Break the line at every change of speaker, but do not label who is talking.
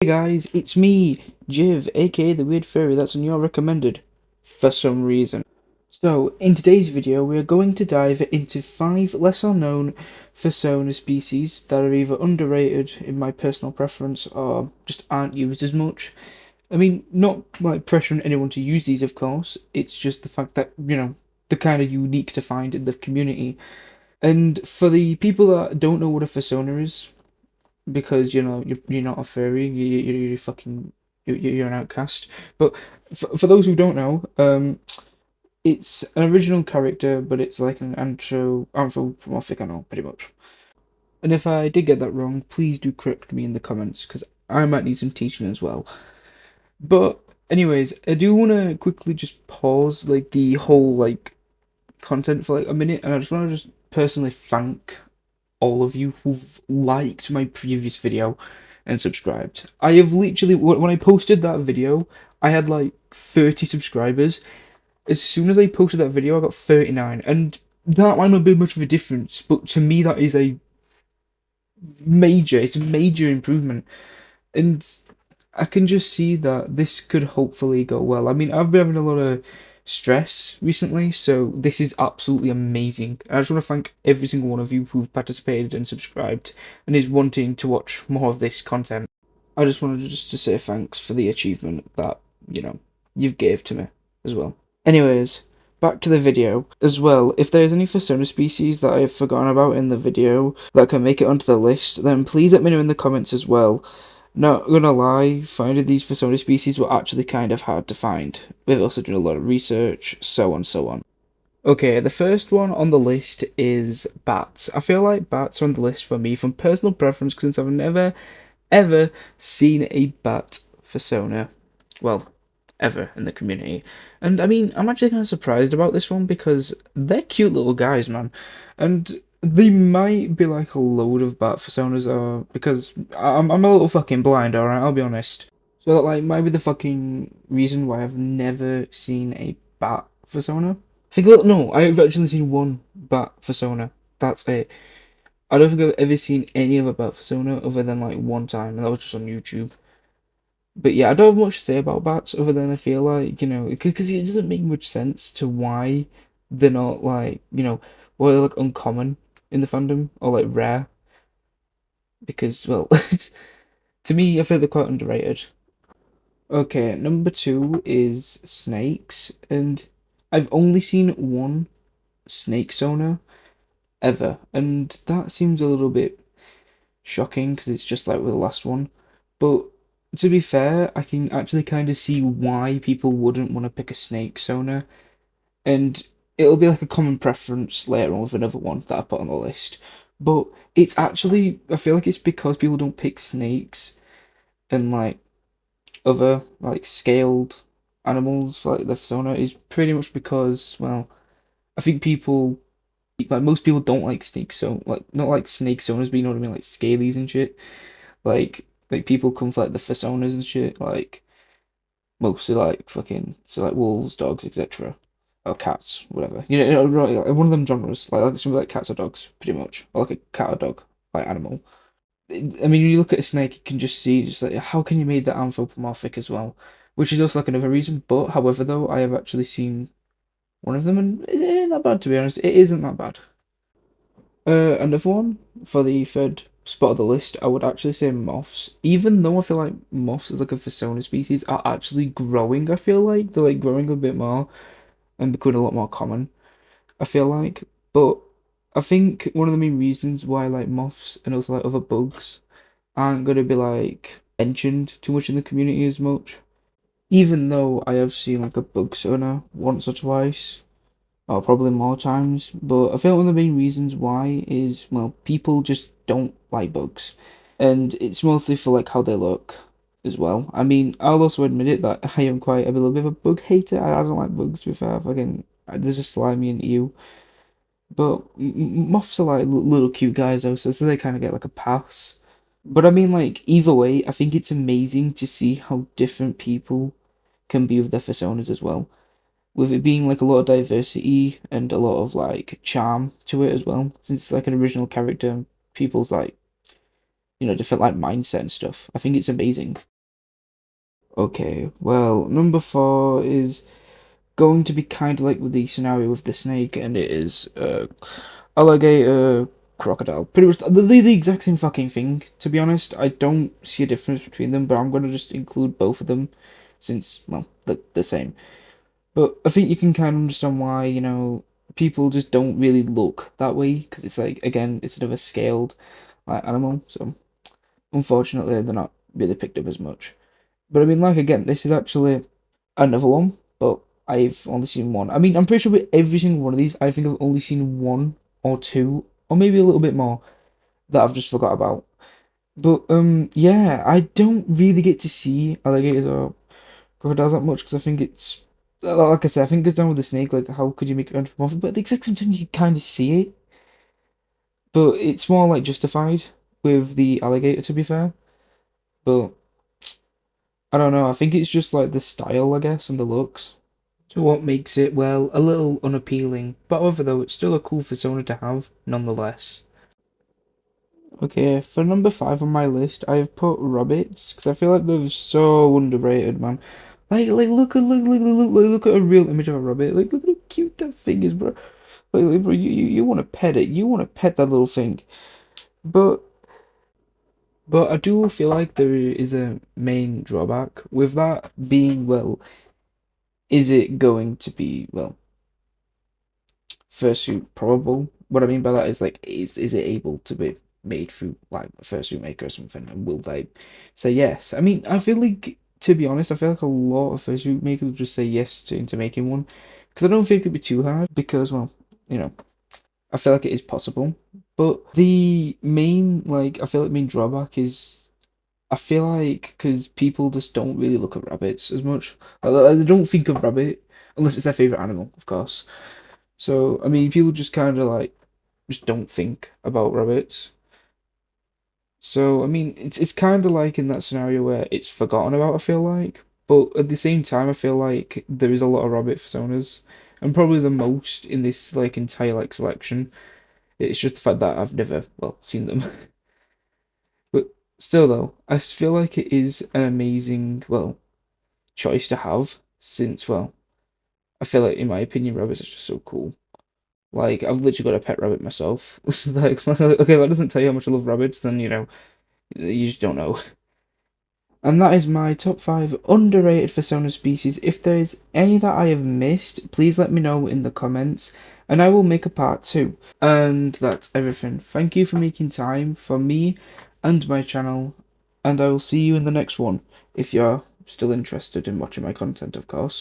guys, it's me, Jiv, aka the Weird Fairy that's on your recommended, for some reason. So, in today's video, we are going to dive into 5 lesser known fursona species that are either underrated in my personal preference or just aren't used as much. I mean, not like pressuring anyone to use these, of course, it's just the fact that, they're kind of unique to find in the community. And for the people that don't know what a fursona is, because you're not a furry, you're fucking you're an outcast. But for those who don't know, it's an original character, but it's like an anthropomorphic animal, pretty much. And if I did get that wrong, please do correct me in the comments, because I might need some teaching as well. But anyways, I do want to quickly just pause like the whole like content for like a minute, and I just want to just personally thank all of you who've liked my previous video and subscribed. I have literally, when I posted that video, I had like 30 subscribers. As soon as I posted that video, I got 39, and that might not be much of a difference, but to me that is it's a major improvement, and I can just see that this could hopefully go well. I mean, I've been having a lot of stress recently, so this is absolutely amazing. I just want to thank every single one of you who've participated and subscribed and is wanting to watch more of this content. I just wanted just to say thanks for the achievement that, you've gave to me as well. Anyways, back to the video. As well, if there's any fursona species that I've forgotten about in the video that can make it onto the list, then please let me know in the comments as well. Not gonna lie, finding these fursona species were actually kind of hard to find. We've also done a lot of research, so on, so on. Okay, the first one on the list is bats. I feel like bats are on the list for me from personal preference since I've never, ever seen a bat fursona. Well, ever in the community. And I mean, I'm actually kind of surprised about this one because they're cute little guys, man. And they might be like a load of bat fursonas, because I'm a little fucking blind, alright, I'll be honest. So that like might be the fucking reason why I've never seen a bat fursona. No, I've actually seen one bat fursona. That's it. I don't think I've ever seen any other bat fursona other than like one time, and that was just on YouTube. But yeah, I don't have much to say about bats other than I feel like, because it doesn't make much sense to why they're not like, why they're like uncommon in the fandom or like rare. Because, well, to me, I feel they're quite underrated. Okay, number 2 is snakes, and I've only seen one snake sona ever, and that seems a little bit shocking because it's just like with the last one. But to be fair, I can actually kind of see why people wouldn't want to pick a snake sona, and it'll be like a common preference later on with another one that I put on the list. But it's actually, I feel like it's because people don't pick snakes and like other like scaled animals for like the fursona is pretty much because, well, I think people like most people don't like snakes, so like not like snake sonas, but you know what I mean, like scalies and shit. Like people come for like the fursonas and shit, like mostly like fucking so like wolves, dogs, etc. Or cats, whatever. Right, like, one of them genres, like something like cats or dogs, pretty much, or like a cat or dog, like animal. I mean, when you look at a snake, you can just see just like how can you make that anthropomorphic as well, which is also like another reason. But however, though, I have actually seen one of them, and it ain't that bad to be honest. It isn't that bad. Another one for the third spot of the list, I would actually say moths. Even though I feel like moths is like a fursona species, are actually growing. I feel like they're like growing a bit more and becoming a lot more common. I feel like, but I think one of the main reasons why like moths and also like other bugs aren't gonna be like mentioned too much in the community as much. Even though I have seen like a bug sona once or twice, or probably more times, but I feel one of the main reasons why is, well, people just don't like bugs. And it's mostly for like how they look as well. I mean, I'll also admit it that I am quite a little bit of a bug hater. I don't like bugs to be fair. Fucking, they're just slimy and ew. But moths are like little cute guys though, so they kind of get like a pass. But I mean, like, either way, I think it's amazing to see how different people can be with their personas as well, with it being like a lot of diversity and a lot of like charm to it as well, since it's like an original character, people's like, different like mindset and stuff. I think it's amazing. Okay, well, number four is going to be kind of like with the scenario with the snake, and it is alligator, crocodile. Pretty much they're the exact same fucking thing. To be honest, I don't see a difference between them, but I'm gonna just include both of them, since well they're the same. But I think you can kind of understand why people just don't really look that way because it's like again it's sort of a scaled like animal, so unfortunately they're not really picked up as much. But I mean, like again, this is actually another one, but I've only seen one. I mean, I'm pretty sure with every single one of these, I think I've only seen one or two, or maybe a little bit more that I've just forgot about. But yeah, I don't really get to see alligators or crocodiles that much because I think it's like I said, I think it's down with the snake. Like, how could you make it anthropomorphic? But at the exact same time, you can kind of see it, but it's more like justified with the alligator, to be fair. But I don't know. I think it's just like the style, I guess, and the looks. So what makes it, well, a little unappealing, but however though, it's still a cool fursona to have, nonetheless. Okay, for number five on my list, I have put rabbits, because I feel like they're so underrated, man. Like look at a real image of a rabbit. Like, look at how cute that thing is, bro. Bro, you want to pet it. You want to pet that little thing. But, but I do feel like there is a main drawback with that being, well, is it going to be, well, fursuit probable. What I mean by that is like, is it able to be made through like a fursuit maker or something? And will they say yes? I mean, I feel like to be honest, I feel like a lot of fursuit makers will just say yes into making one because I don't think it'd be too hard because well, you know, I feel like it is possible. But the main like I feel like main drawback is I feel like because people just don't really look at rabbits as much. They don't think of rabbit unless it's their favorite animal, of course. So I mean, people just kind of like just don't think about rabbits. So I mean, it's kind of like in that scenario where it's forgotten about. I feel like, but at the same time, I feel like there is a lot of rabbit personas, and probably the most in this like entire like selection. It's just the fact that I've never well seen them, but still though, I feel like it is an amazing well choice to have since well, I feel like in my opinion, rabbits are just so cool. Like I've literally got a pet rabbit myself. Like, okay, that doesn't tell you how much I love rabbits. Then you just don't know. And that is my top five underrated fursona species. If there is any that I have missed, please let me know in the comments, and I will make a part two. And that's everything. Thank you for making time for me and my channel, and I will see you in the next one if you're still interested in watching my content, of course.